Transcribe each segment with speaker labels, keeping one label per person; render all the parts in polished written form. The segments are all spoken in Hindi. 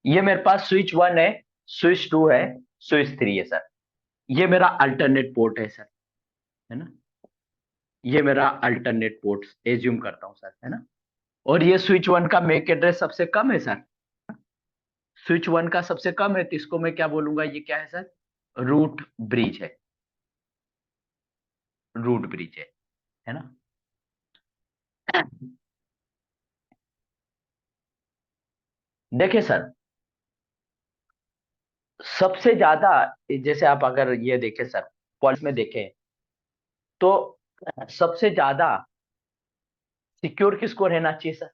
Speaker 1: ये मेरे पास स्विच 1 है, स्विच 2 है, स्विच 3 है सर। ये मेरा अल्टरनेट पोर्ट है सर, है ना। ये मेरा अल्टरनेट पोर्ट एज्यूम करता हूँ सर, है ना। और ये स्विच 1 का मैक एड्रेस सबसे कम है सर। स्विच 1 का सबसे कम है, तो इसको मैं क्या बोलूंगा, ये क्या है सर, रूट ब्रिज है। रूट ब्रिज है ना। देखिए सर, सबसे ज्यादा, जैसे आप अगर ये देखें सर, पॉलिस में देखें तो सबसे ज्यादा सिक्योर किसको रहना चाहिए सर।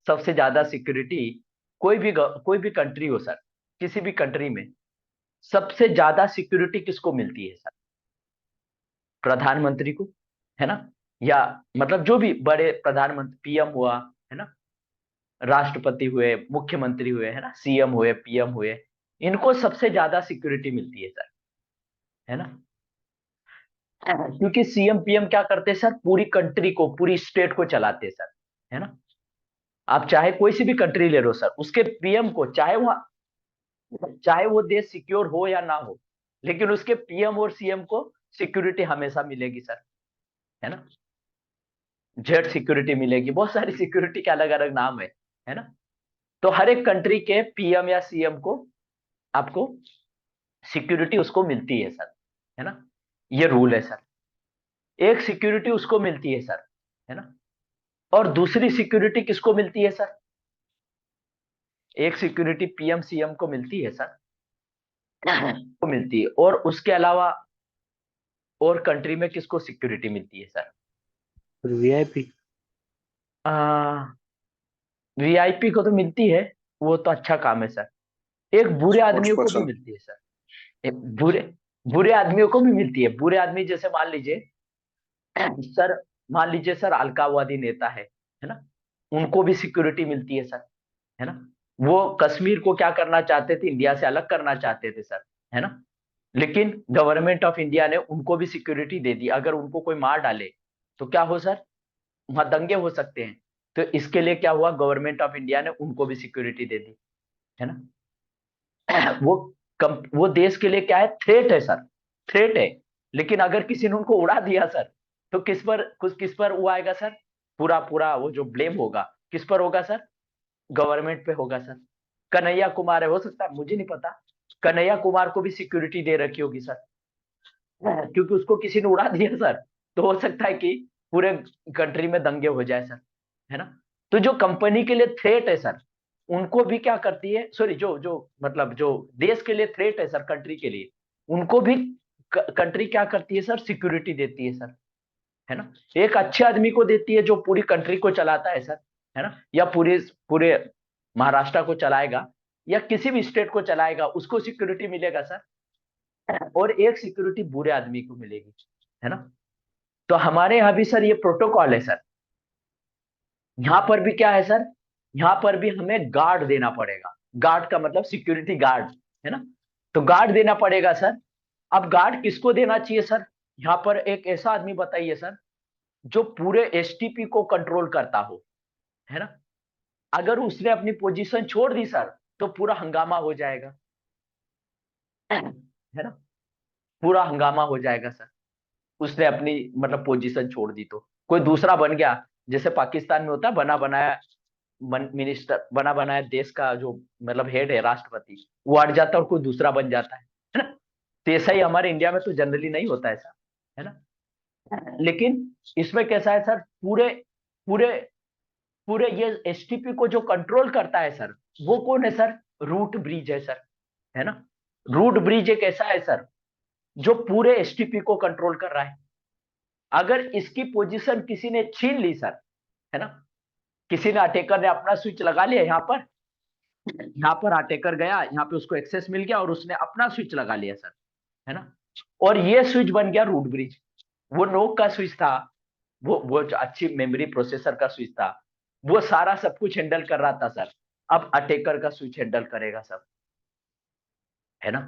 Speaker 1: सबसे ज्यादा सिक्योरिटी, कोई भी कंट्री हो सर, किसी भी कंट्री में सबसे ज्यादा सिक्योरिटी किसको मिलती है सर। प्रधानमंत्री को, है ना। या मतलब जो भी बड़े प्रधानमंत्री, पीएम हुआ, है ना, राष्ट्रपति हुए, मुख्यमंत्री हुए, है ना, सीएम हुए, पीएम हुए, इनको सबसे ज्यादा सिक्योरिटी मिलती है सर, है ना। क्योंकि सीएम पीएम क्या करते हैं सर, पूरी कंट्री को, पूरी स्टेट को चलाते हैं सर, है ना। आप चाहे कोई सी भी कंट्री ले लो सर, उसके पीएम को, चाहे वो देश सिक्योर हो या ना हो, लेकिन उसके पीएम और सीएम को सिक्योरिटी हमेशा मिलेगी सर, है ना। जेट सिक्योरिटी मिलेगी, बहुत सारी सिक्योरिटी के अलग अलग नाम है ना। तो हर एक कंट्री के पीएम या सीएम को, आपको सिक्योरिटी उसको मिलती है सर, है ना। ये रूल है सर। एक सिक्योरिटी उसको मिलती है सर, है ना। और दूसरी सिक्योरिटी किसको मिलती है सर। एक सिक्योरिटी पीएम सीएम को मिलती है सर, को मिलती है। और उसके अलावा और कंट्री में किसको सिक्योरिटी मिलती है सर।
Speaker 2: वीआईपी।
Speaker 1: आ, वीआईपी को तो मिलती है, वो तो अच्छा काम है सर। एक बुरे
Speaker 2: स्पोर्ट्स
Speaker 1: आदमियों को भी
Speaker 2: पर्सन।
Speaker 1: मिलती है सर। एक बुरे बुरे आदमियों को भी मिलती है। बुरे आदमी जैसे मान लीजिए सर, मान लीजिए सर, अलगाववादी नेता है ना, उनको भी सिक्योरिटी मिलती है सर, है ना। वो कश्मीर को क्या करना चाहते थे, इंडिया से अलग करना चाहते थे सर, है ना। लेकिन गवर्नमेंट ऑफ इंडिया ने उनको भी सिक्योरिटी दे दी। अगर उनको कोई मार डाले तो क्या हो सर, वहां दंगे हो सकते हैं। तो इसके लिए क्या हुआ, गवर्नमेंट ऑफ इंडिया ने उनको भी सिक्योरिटी दे दी, है ना। वो वो देश के लिए क्या है, थ्रेट है सर, थ्रेट है। लेकिन अगर किसी ने उनको उड़ा दिया सर, तो किस पर वो आएगा सर, पूरा पूरा वो जो ब्लेम होगा किस पर होगा सर, गवर्नमेंट पे होगा सर। कन्हैया कुमार है, हो सकता है, मुझे नहीं पता, कन्हैया कुमार को भी सिक्योरिटी दे रखी होगी सर, क्योंकि उसको किसी ने उड़ा दिया सर, तो हो सकता है कि पूरे कंट्री में दंगे हो जाए सर, है ना। तो जो कंपनी के लिए थ्रेट है सर, उनको भी क्या करती है, सॉरी, जो जो मतलब जो देश के लिए थ्रेट है सर, कंट्री के लिए, उनको भी कंट्री क्या करती है सर, सिक्योरिटी देती है सर, है ना। एक अच्छे आदमी को देती है जो पूरी कंट्री को चलाता है सर, है ना, या पूरे पूरे महाराष्ट्र को चलाएगा, या किसी भी स्टेट को चलाएगा, उसको सिक्योरिटी मिलेगा सर। और एक सिक्योरिटी बुरे आदमी को मिलेगी, है ना। तो हमारे यहाँ भी सर ये प्रोटोकॉल है सर। यहाँ पर भी क्या है सर, यहाँ पर भी हमें गार्ड देना पड़ेगा। गार्ड का मतलब सिक्योरिटी गार्ड, है ना। तो गार्ड देना पड़ेगा सर। अब गार्ड किसको देना चाहिए सर, यहाँ पर एक ऐसा आदमी बताइए सर, जो पूरे एसटीपी को कंट्रोल करता हो, है ना। अगर उसने अपनी पोजीशन छोड़ दी सर, तो पूरा हंगामा हो जाएगा, है ना। पूरा हंगामा हो जाएगा सर। उसने अपनी मतलब पोजीशन छोड़ दी तो कोई दूसरा बन गया, जैसे पाकिस्तान में होता है बना बनाया मिनिस्टर, बना बनाया देश का जो मतलब हेड है, राष्ट्रपति, वो हट जाता है और कोई दूसरा बन जाता है ना। तो ऐसा ही हमारे इंडिया में तो जनरली नहीं होता ऐसा, है ना। लेकिन इसमें कैसा है सर, पूरे पूरे पूरे ये एसटीपी को जो कंट्रोल करता है सर, वो कौन है सर, रूट ब्रिज है सर, है ना। रूट ब्रिज एक ऐसा है सर, जो पूरे एसटीपी को कंट्रोल कर रहा है। अगर इसकी पोजीशन किसी ने छीन ली सर, है ना, किसी ने, अटैकर ने अपना स्विच लगा लिया यहाँ पर, यहाँ पर अटैकर गया, यहाँ पे उसको एक्सेस मिल गया और उसने अपना स्विच लगा लिया सर, है ना। और ये स्विच बन गया रूट ब्रिज। वो नोक का स्विच था, वो जो अच्छी मेमोरी प्रोसेसर का स्विच था, वो सारा सब कुछ हैंडल कर रहा था सर। अब अटैकर का स्विच हैंडल करेगा सब, है ना।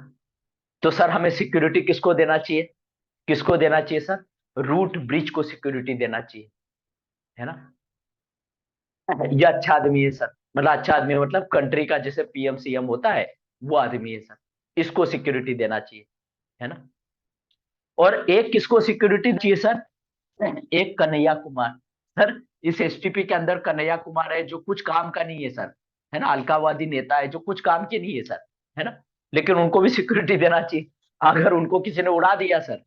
Speaker 1: तो सर हमें सिक्योरिटी किसको देना चाहिए, किसको देना चाहिए सर, रूट ब्रिज को सिक्योरिटी देना चाहिए, है ना। ये अच्छा आदमी है सर, मतलब अच्छा आदमी मतलब कंट्री का जैसे पीएम सीएम होता है, वो आदमी है सर, इसको सिक्योरिटी देना चाहिए, है ना। और एक किसको सिक्योरिटी चाहिए सर, एक कन्हैया कुमार। सर इस एसटीपी के अंदर कन्हैया कुमार है जो कुछ काम का नहीं है सर, है ना, अलगाववादी नेता है जो कुछ काम के नहीं है सर, है ना, लेकिन उनको भी सिक्योरिटी देना चाहिए। अगर उनको किसी ने उड़ा दिया सर,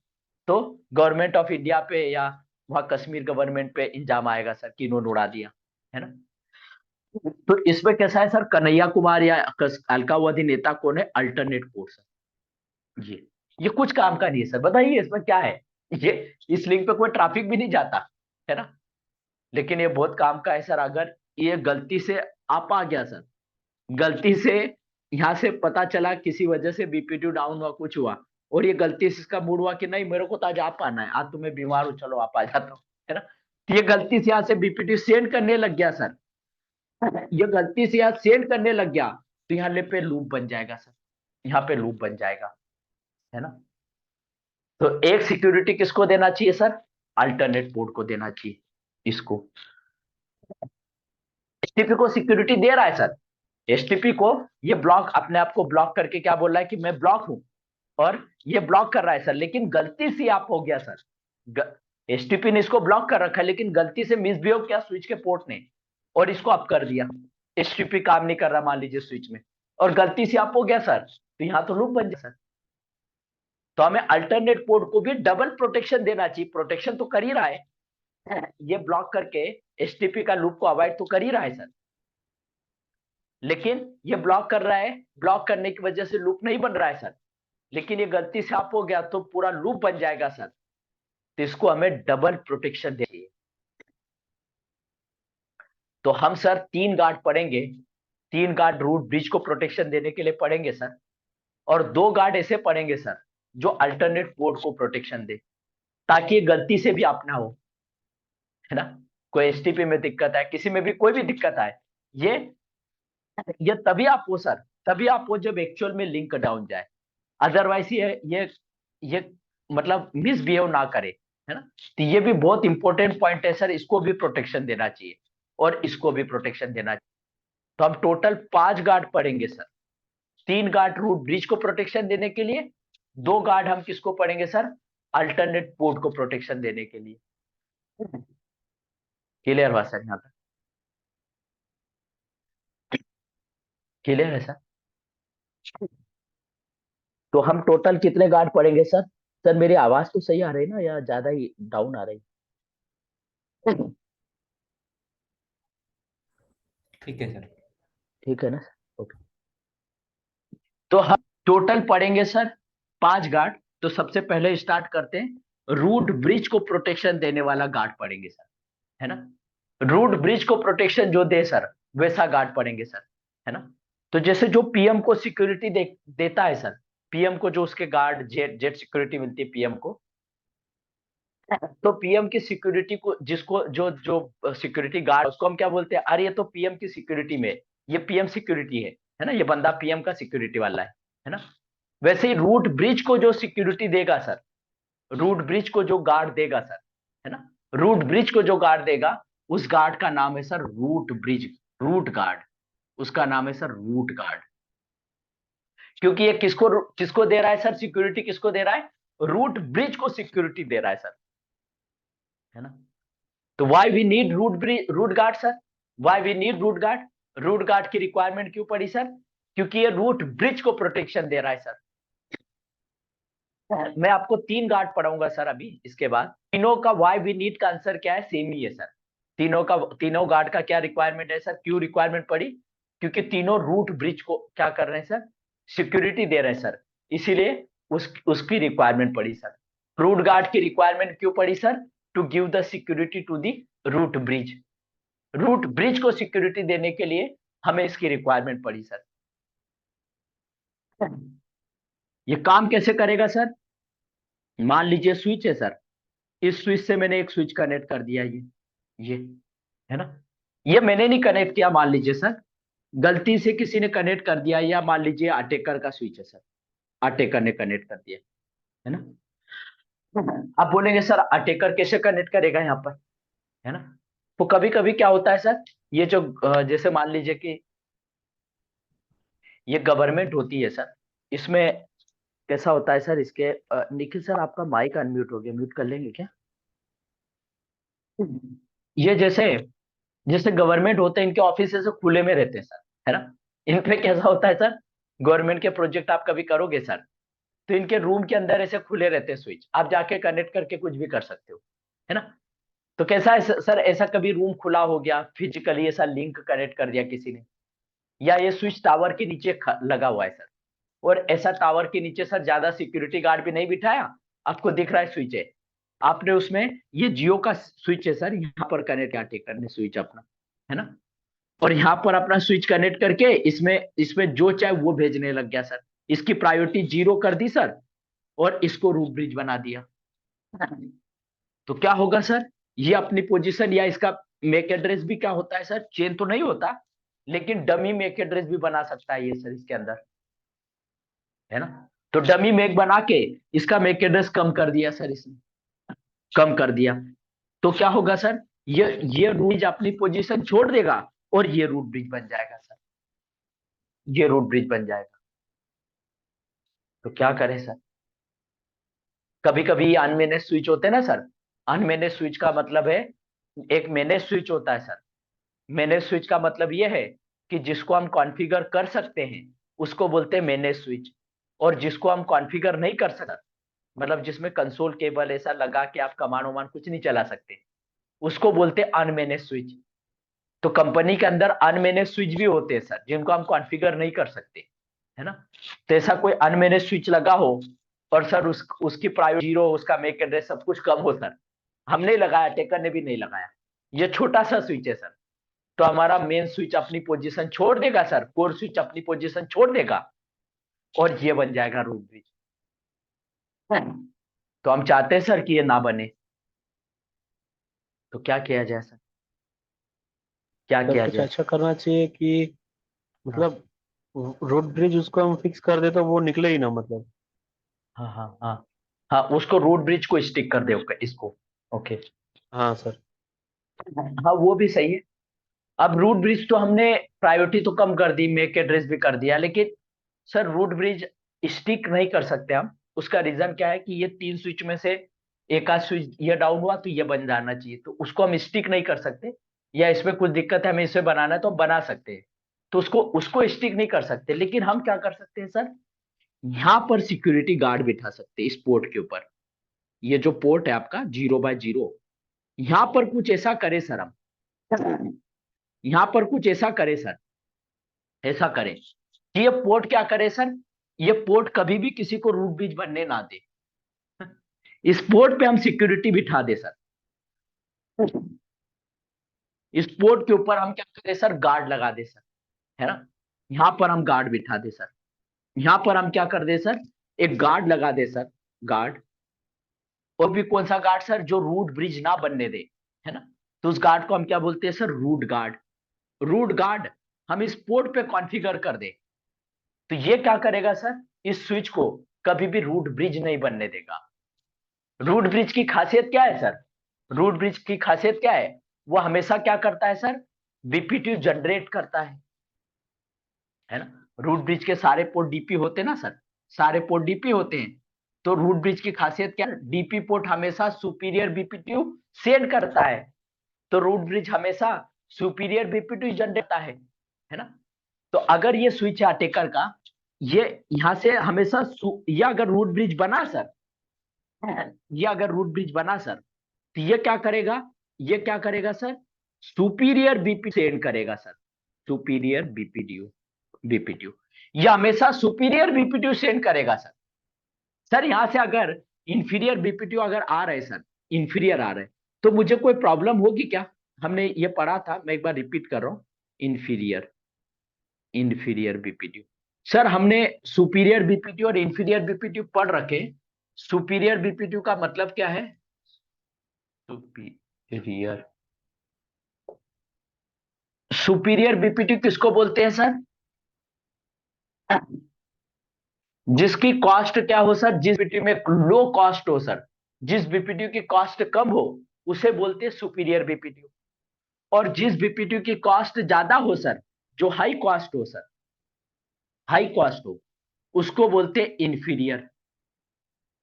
Speaker 1: तो गवर्नमेंट ऑफ इंडिया पे या वहां कश्मीर गवर्नमेंट पे इल्जाम आएगा सर कि इन्होंने उड़ा दिया, है ना। तो इसमें कैसा है सर, कन्हैया कुमार या अलगाववादी नेता कौन है, अल्टरनेट कोर्स ये कुछ काम का नहीं है सर, बताइए इसमें क्या है। ये इस लिंक पे कोई ट्रैफिक भी नहीं जाता, है ना, लेकिन ये बहुत काम का है सर। अगर ये गलती से आप आ गया सर, गलती से यहाँ से पता चला किसी वजह से बीपीटी डाउन हुआ, कुछ हुआ, और ये गलती से इसका मूड हुआ कि नहीं मेरे को तो आज आप आना है, आज तो मैं बीमार हूँ, चलो आप आ जाता हूँ, है ना, तो ये गलती से यहाँ से बीपीटी सेंड करने लग गया सर, ये गलती से यहाँ सेंड करने लग गया, तो यहाँ ले पे लूप बन जाएगा सर, यहाँ पे लूप बन जाएगा, है ना। तो एक सिक्योरिटी किसको देना चाहिए सर, अल्टरनेट पोर्ट को देना चाहिए, इसको। एसटीपी को सिक्योरिटी दे रहा है सर, एसटीपी को ये ब्लॉक अपने आप को ब्लॉक करके क्या बोल रहा है कि मैं ब्लॉक हूं, और ये ब्लॉक कर रहा है सर, लेकिन गलती से आप हो गया सर, एसटीपी ने इसको ब्लॉक कर रखा है, लेकिन गलती से मिसबिहेव किया स्विच के पोर्ट ने, और इसको आप कर दिया, एसटीपी काम नहीं कर रहा मान लीजिए स्विच में, और गलती से आप हो गया सर, तो यहाँ तो लूप बन जाए सर। तो हमें अल्टरनेट पोर्ट को भी डबल प्रोटेक्शन देना चाहिए, प्रोटेक्शन तो कर ही रहा है, ये ब्लॉक करके एसटीपी का लूप को अवॉइड तो कर ही रहा है सर, लेकिन ये ब्लॉक कर रहा है, ब्लॉक करने की वजह से लूप नहीं बन रहा है सर, लेकिन ये गलती से आप हो गया तो पूरा लूप बन जाएगा सर, तो इसको हमें डबल प्रोटेक्शन चाहिए। तो हम सर 3 गार्ड पढ़ेंगे, 3 गार्ड रूट ब्रिज को प्रोटेक्शन देने के लिए पढ़ेंगे सर, और 2 गार्ड ऐसे पढ़ेंगे सर जो अल्टरनेट पोर्ट को प्रोटेक्शन दे, ताकि ये गलती से भी आप ना हो, है ना, कोई एसटीपी में दिक्कत है, किसी में भी कोई भी दिक्कत आए, ये ये तभी आप हो सर, तभी आप हो जब एक्चुअल में लिंक डाउन जाए, अदरवाइज ये मतलब मिसबिहेव ना करे, है ना। तो ये भी बहुत इंपॉर्टेंट पॉइंट है सर, इसको भी प्रोटेक्शन देना चाहिए, और इसको भी प्रोटेक्शन देना चाहिए। तो हम टोटल 5 गार्ड पढ़ेंगे सर, 3 गार्ड रूट ब्रिज को प्रोटेक्शन देने के लिए, 2 गार्ड हम किसको पढ़ेंगे सर, अल्टरनेट पोर्ट को प्रोटेक्शन देने के लिए। क्लियर हुआ सर, यहाँ तक क्लियर है सर। तो हम टोटल कितने गार्ड पढ़ेंगे सर, सर मेरी आवाज तो सही आ रही है ना, या ज्यादा ही डाउन आ रही है।
Speaker 3: ठीक है सर।
Speaker 1: ठीक है ना, ओके। तो हम टोटल पढ़ेंगे सर 5 गार्ड। तो सबसे पहले स्टार्ट करते हैं, रूट ब्रिज को प्रोटेक्शन देने वाला गार्ड पढ़ेंगे सर, है ना, रूट ब्रिज को प्रोटेक्शन जो दे सर, वैसा गार्ड पढ़ेंगे सर, है ना। तो जैसे जो पीएम को सिक्योरिटी देता है सर, पीएम को जो उसके गार्ड जेट जेट सिक्योरिटी मिलती है पीएम को, तो पीएम की सिक्योरिटी को जिसको जो जो सिक्योरिटी गार्ड उसको हम क्या बोलते हैं, अरे ये तो पीएम की सिक्योरिटी में, ये पीएम सिक्योरिटी है ना, ये बंदा पीएम का सिक्योरिटी वाला है ना। वैसे ही रूट ब्रिज को जो सिक्योरिटी देगा सर, रूट ब्रिज को जो गार्ड देगा सर, है ना, रूट ब्रिज को जो गार्ड देगा, उस गार्ड का नाम है sir root bridge, root guard, उसका नाम है सर रूट गार्ड। क्योंकि ये किसको किसको दे रहा है सर, सिक्योरिटी किसको दे रहा है, रूट ब्रिज को सिक्योरिटी दे रहा है सर, है ना। तो why we need root bridge root guard sir, why we need root guard, root guard की रिक्वायरमेंट क्यों पड़ी सर, क्योंकि ये रूट ब्रिज को प्रोटेक्शन दे रहा है सर। मैं आपको 3 गार्ड पढ़ाऊंगा सर अभी, इसके बाद तीनों का वाई वी नीड का आंसर क्या है, सेम ही है सर। तीनों गार्ड का क्या रिक्वायरमेंट है सर, क्यों रिक्वायरमेंट पड़ी, क्योंकि तीनों रूट ब्रिज को क्या कर रहे हैं सर, सिक्योरिटी दे रहे हैं सर, इसीलिए उसकी रिक्वायरमेंट पड़ी सर। रूट गार्ड की रिक्वायरमेंट क्यों पड़ी sir, to give the security to the root bridge, root bridge को सिक्योरिटी देने के लिए हमें इसकी रिक्वायरमेंट पड़ी सर। ये काम कैसे करेगा सर, मान लीजिए स्विच है सर, इस स्विच से मैंने एक स्विच कनेक्ट कर दिया, ये है ना, ये मैंने नहीं कनेक्ट किया, मान लीजिए सर गलती से किसी ने कनेक्ट कर दिया, या मान लीजिए अटेकर का स्विच है सर, अटेकर ने कनेक्ट कर दिया, है ना। आप बोलेंगे सर अटेकर कैसे कनेक्ट करेगा यहाँ पर, है ना। तो कभी कभी क्या होता है सर, ये जो जैसे मान लीजिए कि ये गवर्नमेंट होती है सर। इसमें कैसा होता है सर, इसके निखिल सर आपका माइक अनम्यूट हो गया, म्यूट कर लेंगे क्या? ये जैसे जैसे गवर्नमेंट होते हैं, इनके ऑफिस से खुले में रहते हैं सर, है ना। इन पे कैसा होता है सर, गवर्नमेंट के प्रोजेक्ट आप कभी करोगे सर, तो इनके रूम के अंदर ऐसे खुले रहते हैं स्विच, आप जाके कनेक्ट करके कुछ भी कर सकते हो, है ना। तो कैसा है सर, ऐसा कभी रूम खुला हो गया, फिजिकली ऐसा लिंक कनेक्ट कर दिया किसी ने, या ये स्विच टावर के नीचे लगा हुआ है सर, और ऐसा टावर के नीचे सर ज्यादा सिक्योरिटी गार्ड भी नहीं बिठाया, आपको दिख रहा है स्विच है, आपने उसमें ये जियो का स्विच है सर, यहाँ पर कनेक्ट आटे करने स्विच अपना, है ना। और यहाँ पर अपना स्विच कनेक्ट करके इसमें इसमें जो चाहे वो भेजने लग गया सर, इसकी प्रायोरिटी 0 कर दी सर, और इसको रूट ब्रिज बना दिया। तो क्या होगा सर, ये अपनी पोजीशन या इसका मैक एड्रेस भी क्या होता है सर, चेन तो नहीं होता, लेकिन डमी मैक एड्रेस भी बना सकता है ये सर इसके अंदर, है ना। तो डमी मैक बना के इसका मैक एड्रेस कम कर दिया सर, इसने कम कर दिया। तो क्या होगा सर, ये रूट ब्रिज अपनी पोजीशन छोड़ देगा, और ये रूट ब्रिज बन जाएगा सर, ये रूट ब्रिज बन जाएगा। तो क्या करें सर, कभी कभी अनमैनेज स्विच होते हैं ना सर, अनमैनेज स्विच का मतलब है, एक मैनेज स्विच होता है सर। मैनेज स्विच का मतलब यह है कि जिसको हम कॉन्फ़िगर कर सकते हैं उसको बोलते हैं मैनेज स्विच, और जिसको हम कॉन्फ़िगर नहीं कर सकते, मतलब जिसमें कंसोल केबल ऐसा लगा कि आप कमांड वमांड कुछ नहीं चला सकते, उसको बोलते हैं अनमैनेज स्विच। तो कंपनी के अंदर अनमैनेज स्विच भी होते हैं सर, जिनको हम कॉन्फ़िगर नहीं कर सकते, है ना। तो ऐसा कोई अनमैनेज स्विच लगा हो, और सर उसकी प्रायोरिटी 0, उसका मैक एड्रेस सब कुछ कम हो सर, हमने लगाया, टेकर ने भी नहीं लगाया, ये छोटा सा स्विच है सर, तो हमारा मेन स्विच अपनी पोजीशन छोड़ देगा सर, कोर स्विच अपनी पोजीशन छोड़ देगा, और ये बन जाएगा रूट ब्रिज। तो हम चाहते हैं सर कि ये ना बने, तो क्या किया जाए सर, क्या
Speaker 2: सर
Speaker 1: किया
Speaker 2: कुछ
Speaker 1: जाए?
Speaker 2: ऐसा करना चाहिए कि
Speaker 1: हाँ
Speaker 2: मतलब रोड ब्रिज उसको हम फिक्स कर दे तो वो निकले ही ना मतलब।
Speaker 1: हाँ हाँ हाँ हाँ, उसको रूट ब्रिज को स्टिक कर दे इसको। ओके,
Speaker 2: हाँ सर।
Speaker 1: हाँ वो भी सही है। अब रूट ब्रिज तो हमने प्रायोरिटी तो कम कर दी, मैक एड्रेस भी कर दिया, लेकिन सर रूट ब्रिज स्टिक नहीं कर सकते हम। उसका रीजन क्या है कि ये 3 स्विच में से एक आध स्विच ये डाउन हुआ तो ये बन जाना चाहिए, तो उसको हम स्टिक नहीं कर सकते, या इसमें कुछ दिक्कत है हमें इसे बनाना है तो हम बना सकते हैं, तो उसको उसको स्टिक नहीं कर सकते। लेकिन हम क्या कर सकते हैं सर, यहाँ पर सिक्योरिटी गार्ड बिठा सकते हैं इस पोर्ट के ऊपर। ये जो पोर्ट है आपका 0/0, यहाँ पर कुछ ऐसा करे सर हम, यहाँ पर कुछ ऐसा करे सर, ऐसा करें कि ये पोर्ट क्या करे सर, ये पोर्ट कभी भी किसी को रूट ब्रिज बनने ना दे, इस पोर्ट पे हम सिक्योरिटी बिठा दे सर, इस पोर्ट के ऊपर हम क्या करें सर, गार्ड लगा दे सर, है ना। यहां पर हम गार्ड बिठा दे सर, यहां पर हम क्या कर दे सर, एक गार्ड लगा दे सर, गार्ड। और भी कौन सा गार्ड सर, जो रूट ब्रिज ना बनने दे, है ना। तो उस गार्ड को हम क्या बोलते हैं sir, root guard. Root guard हम इस पोर्ट पे कॉन्फ़िगर कर दे, तो ये क्या करेगा सर, इस स्विच को कभी भी रूट ब्रिज नहीं बनने देगा। रूट ब्रिज की खासियत क्या है सर, रूट ब्रिज की खासियत क्या है, वो हमेशा क्या करता है सर, बीपीटी जनरेट करता है ना। रूट ब्रिज के सारे पोर्ट डीपी होते हैं ना सर, सारे पोर्ट डीपी होते हैं। तो रूट ब्रिज की खासियत क्या है, डीपी पोर्ट हमेशा सुपीरियर बीपीटी सेंड करता है, तो रूट ब्रिज हमेशा सुपीरियर बीपीटी जनरेट करता है ना। तो अगर ये स्विच है अटेकर का, ये यहां से हमेशा ये अगर रूट ब्रिज बना सर, ये अगर रूट ब्रिज बना सर, तो ये क्या करेगा, ये क्या करेगा सर, सुपीरियर बीपी सेंड करेगा सर, सुपीरियर बीपीडीयू, बीपीडीयू, ये हमेशा सुपीरियर बीपीडीयू सेंड करेगा सर। सर यहां से अगर इंफीरियर बीपीडीयू अगर आ रहे सर, इंफीरियर आ रहे, तो मुझे कोई प्रॉब्लम होगी क्या? हमने ये पढ़ा था, मैं एक बार रिपीट कर रहा हूं, इंफीरियर, इंफीरियर बीपीडीयू। सर हमने सुपीरियर बीपीडीयू और इंफीरियर बीपीडीयू पढ़ रखे। सुपीरियर बीपीडीयू का मतलब क्या है, सुपीरियर, सुपीरियर बीपीटी किसको बोलते हैं सर, जिसकी कॉस्ट क्या हो सर, जिस बीपीटी में लो कॉस्ट हो सर, जिस बीपीटी की कॉस्ट कम हो उसे बोलते हैं सुपीरियर बीपीटी। और जिस बीपीटी की कॉस्ट ज्यादा हो सर, जो हाई कॉस्ट हो सर, हाई कॉस्ट हो, उसको बोलते हैं inferior,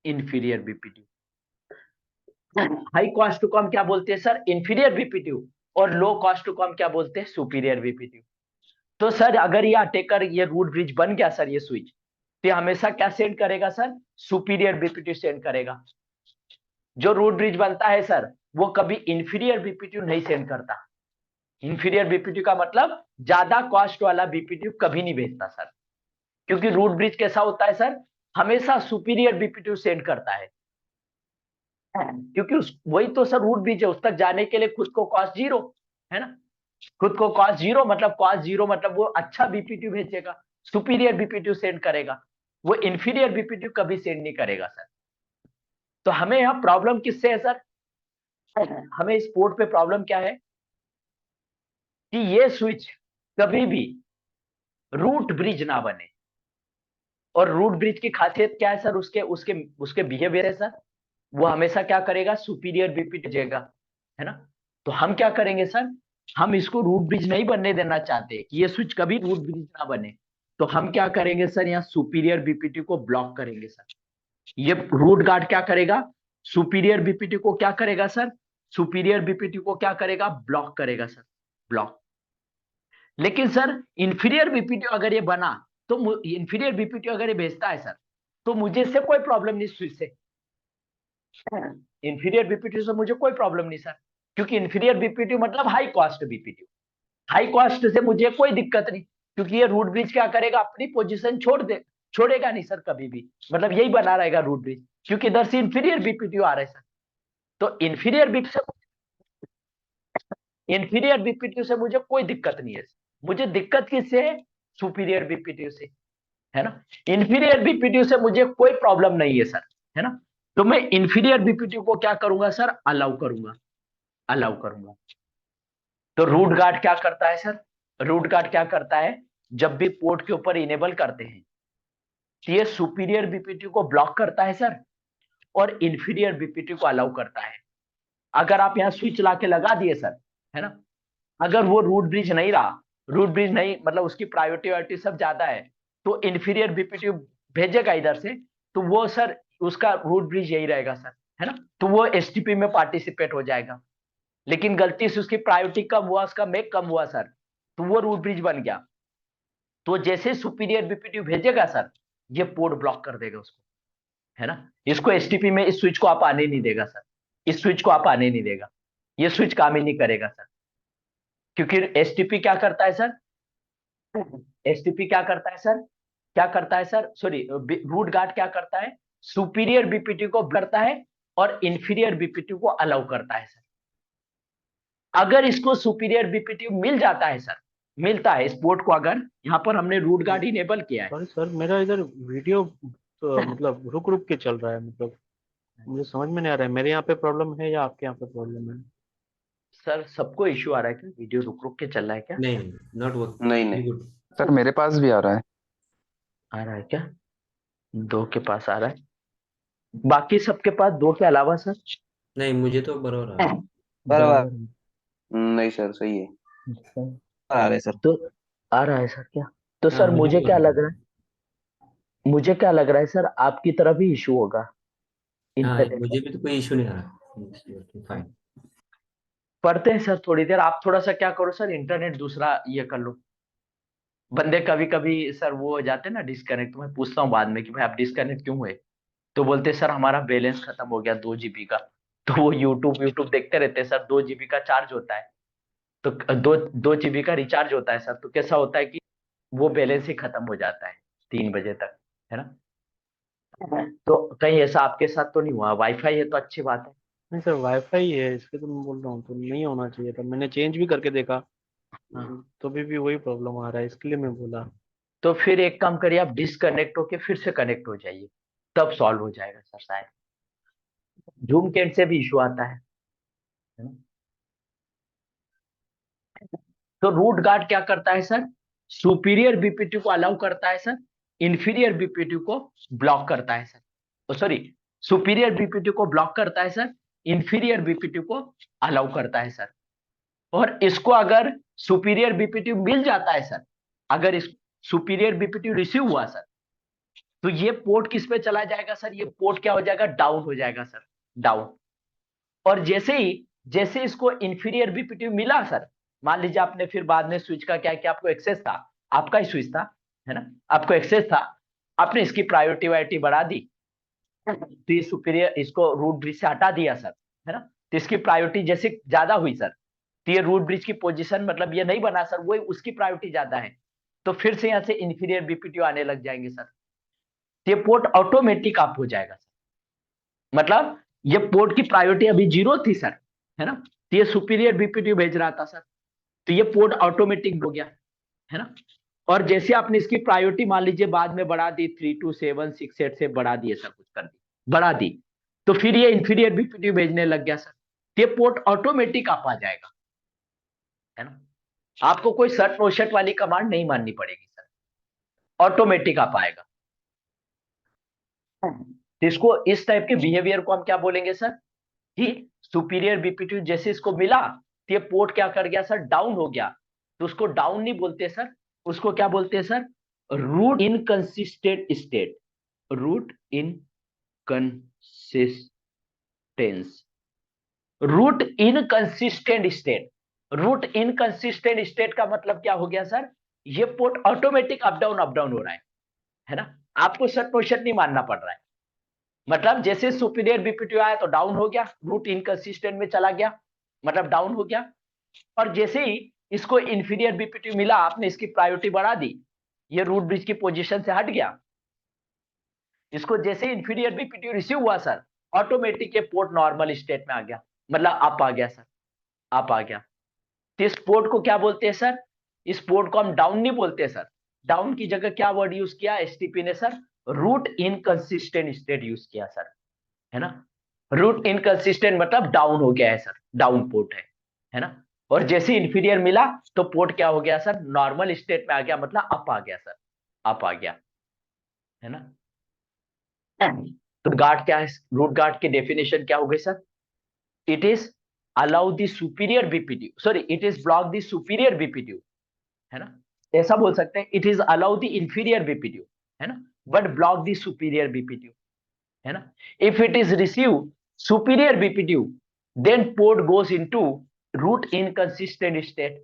Speaker 1: inferior BPT. High cost को हम क्या बोलते हैं सर? Inferior BPT. और लो कॉस्ट को हम क्या बोलते हैं? Superior BPT. तो सर अगर ये अटेकर ये रूट ब्रिज बन गया सर, ये स्विच, तो ये हमेशा क्या सेंड करेगा सर? सुपीरियर बीपीटी सेंड करेगा। जो रूट ब्रिज बनता है सर, वो कभी इंफीरियर बीपीटी नहीं सेंड करता। इंफीरियर बीपीटी का मतलब ज्यादा कॉस्ट वाला बीपीटी कभी नहीं भेजता सर, क्योंकि रूट ब्रिज कैसा होता है सर? हमेशा सुपीरियर बीपीटी सेंड करता है, क्योंकि वही तो सर रूट ब्रिज है, उस तक जाने के लिए खुद को कॉस्ट जीरो है ना। खुद को कॉस्ट जीरो मतलब, कॉस्ट जीरो मतलब वो अच्छा बीपीटी भेजेगा, सुपीरियर बीपीटी सेंड करेगा, वो इंफीरियर बीपीटी कभी सेंड नहीं करेगा सर। तो हमें यहाँ प्रॉब्लम किससे है सर? हमें इस पोर्ट पे प्रॉब्लम क्या है कि ये स्विच कभी भी रूट ब्रिज ना बने। और रूट ब्रिज की खासियत क्या है सर? उसके उसके उसके बिहेवियर है सर, वो हमेशा क्या करेगा? सुपीरियर बीपीटी देगा, है ना। तो हम क्या करेंगे सर? हम इसको रूट ब्रिज नहीं बनने देना चाहते कि ये स्विच कभी रूट ब्रिज ना बने। तो हम क्या करेंगे सर? यहाँ सुपीरियर बीपीटी को ब्लॉक करेंगे सर। ये रूट गार्ड क्या करेगा? सुपीरियर बीपीटी को क्या करेगा सर? सुपीरियर बीपीटी को क्या करेगा? ब्लॉक करेगा सर, ब्लॉक। लेकिन सर इंफीरियर बीपीटी अगर ये बना, तो इंफीरियर बीपीटी अगर ये भेजता है सर, तो मुझे इससे कोई प्रॉब्लम नहीं स्विच से। इंफीरियर बीपीटी से मुझे कोई प्रॉब्लम नहीं सर, क्योंकि इंफीरियर बीपीटी मतलब high cost BPT. High cost से मुझे कोई दिक्कत नहीं, क्योंकि ये रूट ब्रिज क्या करेगा? अपनी पोजीशन छोड़ेगा नहीं सर कभी भी, मतलब यही बना रहेगा रूट ब्रिज, क्योंकि इधर से इंफीरियर बीपीटी आ रहे सर। तो इंफीरियर बीपीटी से मुझे कोई दिक्कत नहीं है। मुझे दिक्कत किससे है? सुपीरियर बीपीटी से, है ना। इंफीरियर बीपीटी से मुझे कोई प्रॉब्लम नहीं है सर, है ना। तो मैं इंफीरियर बीपीटी को क्या करूंगा सर? अलाउ करूंगा, अलाउ करूंगा। तो रूट गार्ड क्या करता है सर? रूट गार्ड क्या करता है? जब भी पोर्ट के ऊपर इनेबल करते हैं, तो ये सुपीरियर बीपीटी को ब्लॉक करता है सर, और इंफीरियर बीपीटी को अलाउ करता है। अगर आप यहाँ स्विच ला के लगा दिए सर, है ना, अगर वो रूट ब्रिज नहीं रहा, रूट ब्रिज नहीं मतलब उसकी प्रायोरिटी वायोरिटी सब ज्यादा है, तो इंफीरियर बीपीटी भेजेगा इधर से, तो वो सर उसका रूट ब्रिज यही रहेगा सर, है ना। तो वो एसटीपी में पार्टिसिपेट हो जाएगा। लेकिन गलती से उसकी प्रायोरिटी कम हुआ, उसका मेक कम हुआ सर, तो वो रूट ब्रिज बन गया। तो जैसे सुपीरियर बीपीटी भेजेगा सर, ये पोर्ट ब्लॉक कर देगा उसको, है ना। इसको एसटीपी में इस स्विच को आप आने नहीं देगा सर, इस स्विच को आप आने नहीं देगा, ये स्विच काम ही नहीं करेगा सर। क्योंकि एसटीपी क्या करता है सर? एसटीपी क्या करता है सर? क्या करता है सर? सॉरी, रूट गार्ड क्या करता है? सुपीरियर बीपीटी को करता है और इंफीरियर बीपीटी को अलाउ करता है सर। अगर इसको सुपीरियर बीपीटी मिल जाता है सर, मिलता है इस पोर्ट को, अगर यहाँ पर हमने रूट गार्ड इनेबल किया
Speaker 2: सॉरी सर, मेरा इधर वीडियो तो
Speaker 1: है।
Speaker 2: मतलब रुक रुक के चल रहा है, मतलब मुझे समझ में नहीं आ रहा है, मेरे यहाँ पे प्रॉब्लम है या आपके यहाँ पे प्रॉब्लम है।
Speaker 1: सर सबको इश्यू आ रहा है क्या? वीडियो रुक रुक के चल रहा है क्या?
Speaker 3: नहीं, नॉट वर्क,
Speaker 4: नहीं
Speaker 3: वेरी
Speaker 4: नहीं
Speaker 3: गुड।
Speaker 4: सर, मेरे पास भी आ रहा है।
Speaker 1: आ रहा है क्या? दो के पास आ रहा है, बाकी सबके पास दो के अलावा सर?
Speaker 3: नहीं, मुझे तो बरोबर आ रहा है।
Speaker 4: बराबर।
Speaker 1: बराबर है।
Speaker 4: नहीं सर, सही है।
Speaker 1: अच्छा,
Speaker 4: आ रहे हैं सर।
Speaker 1: तो आ रहा है सर क्या? तो
Speaker 3: हाँ,
Speaker 1: सर
Speaker 3: मुझे
Speaker 1: मुझे
Speaker 3: भी आ
Speaker 1: क्या
Speaker 3: रहा
Speaker 1: लग
Speaker 3: है।
Speaker 1: रहा है, मुझे क्या लग रहा है सर, आपकी तरफ ही इशू होगा
Speaker 3: हाँ,
Speaker 1: इंटरनेट
Speaker 3: मुझे भी तो कोई इशू नहीं आ रहा।
Speaker 1: का।
Speaker 3: फाइन।
Speaker 1: पढ़ते हैं सर थोड़ी देर, आप थोड़ा सा क्या करो सर, इंटरनेट दूसरा ये कर लो। बंदे कभी कभी सर वो हो जाते हैं ना डिस्कनेक्ट, मैं पूछता हूँ बाद में कि भाई आप डिस्कनेक्ट क्यों हुए, तो बोलते सर हमारा बैलेंस खत्म हो गया 2 GB का। तो वो यूट्यूब यूट्यूब देखते रहते हैं सर, 2 GB का चार्ज होता है, तो 2 GB का रिचार्ज होता है सर, तो कैसा होता है कि वो बैलेंस ही खत्म हो जाता है 3 बजे तक, है ना। तो कहीं ऐसा आपके साथ तो नहीं हुआ? वाईफाई है तो अच्छी बात है।
Speaker 2: नहीं सर, वाईफाई है इसलिए तो मैं बोल रहा हूँ, तो नहीं होना चाहिए था, मैंने चेंज भी करके देखा
Speaker 1: हाँ,
Speaker 2: तो भी वही प्रॉब्लम आ रहा है, इसके लिए मैं बोला।
Speaker 1: तो फिर एक काम करिए, आप डिसकनेक्ट होके फिर से कनेक्ट हो जाइए, तब सॉल्व हो जाएगा सर शायद। जूम कैंट से भी इशू आता है ना? तो रूट गार्ड क्या करता है सर? सुपीरियर बीपीटी को अलाउ करता है सर, इंफीरियर बीपीटी को ब्लॉक करता है सर, सॉरी, सुपीरियर बीपीटी को ब्लॉक करता है सर, इंफीरियर बीपीटी को अलाउ करता है सर। और इसको अगर सुपीरियर बीपीटी मिल जाता है सर, अगर इस सुपीरियर बीपीटी रिसीव हुआ सर, तो ये पोर्ट किस पे चला जाएगा सर, ये पोर्ट क्या हो जाएगा, डाउन हो जाएगा सर, डाउन। और जैसे इसको इंफीरियर बीपीटी मिला सर, मान लीजिए आपने फिर बाद में स्विच का क्या किया, आपको एक्सेस था, आपका ही स्विच था, है ना, आपको एक्सेस था, आपने इसकी प्रायोरिटी वायोरिटी बढ़ा दी, तो ये सुपीरियर इसको रूट ब्रिज से हटा दिया सर, है ना, तो इसकी प्रायोरिटी जैसे ज्यादा हुई सर, तो ये रूट ब्रिज की पोजीशन मतलब ये नहीं बना सर, वो उसकी प्रायोरिटी ज्यादा है, तो फिर से यहाँ से इंफीरियर बीपीटी आने लग जाएंगे सर, तो ये पोर्ट ऑटोमेटिक ऑफ हो जाएगा सर। मतलब ये पोर्ट की प्रायोरिटी अभी 0 थी सर, है ना, तो ये सुपीरियर बीपीटी भेज रहा था सर, तो ये पोर्ट ऑटोमेटिक हो गया, है ना। और जैसे आपने इसकी प्रायोरिटी मान लीजिए बाद में बढ़ा दी, 3 to 7 6 8 से बढ़ा दिए सर, कुछ कर दी, बढ़ा दी, तो फिर ये इंफीरियर बीपीटी भेजने लग गया सर, तो ये पोर्ट ऑटोमेटिक आप आ जाएगा, है ना, आपको कोई शर्ट नो शर्ट वाली कमांड नहीं माननी पड़ेगी सर, ऑटोमेटिक आप आएगा। तो इसको, इस टाइप के बिहेवियर को हम क्या बोलेंगे सर, कि सुपीरियर बीपीटी जैसे इसको मिला, तो ये पोर्ट क्या कर गया सर, डाउन हो गया, तो उसको डाउन नहीं बोलते सर, उसको क्या बोलते हैं sir, root inconsistent state, root inconsistence, root inconsistent state. Root inconsistent state का मतलब क्या हो गया सर, ये पोर्ट ऑटोमेटिक अप डाउन हो रहा है ना, आपको शर्ट क्वेश्चन नहीं मानना पड़ रहा है, मतलब जैसे सुपीरियर बीपीटी आया तो डाउन हो गया, रूट इनकंसिस्टेंट में चला गया, मतलब डाउन हो गया, और जैसे ही इसको इंफीरियर बीपीटी मिला, आपने इसकी प्रायोरिटी बढ़ा दी, ये रूट ब्रिज की पोजीशन से हट गया, इसको जैसे इंफीरियर बीपीटी रिसीव हुआ सर, ऑटोमेटिक ये पोर्ट नॉर्मल स्टेट में आ गया, मतलब अप आ गया सर, अप आ गया। तो इस पोर्ट को क्या बोलते हैं सर, इस पोर्ट को हम डाउन नहीं बोलते सर, डाउन की जगह क्या वर्ड यूज किया एसटीपी ने sir, root inconsistent state use किया सर, है ना, रूट इनकंसिस्टेंट मतलब डाउन हो गया है सर, डाउन पोर्ट है ना, और जैसे इंफीरियर मिला तो पोर्ट क्या हो गया सर, नॉर्मल स्टेट में आ गया, मतलब अप आ गया सर, अप आ गया, है ना। तो गार्ड क्या है, रूट गार्ड की डेफिनेशन क्या हो गई sir, it is allow the superior BPT, sorry it is block the superior BPT, है ना, ऐसा बोल सकते हैं, it is allow the inferior BPT, है ना, but block the superior BPT, है ना। If it is receive superior BPT, then port goes into root inconsistent state,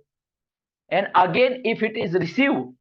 Speaker 1: and again if it is receive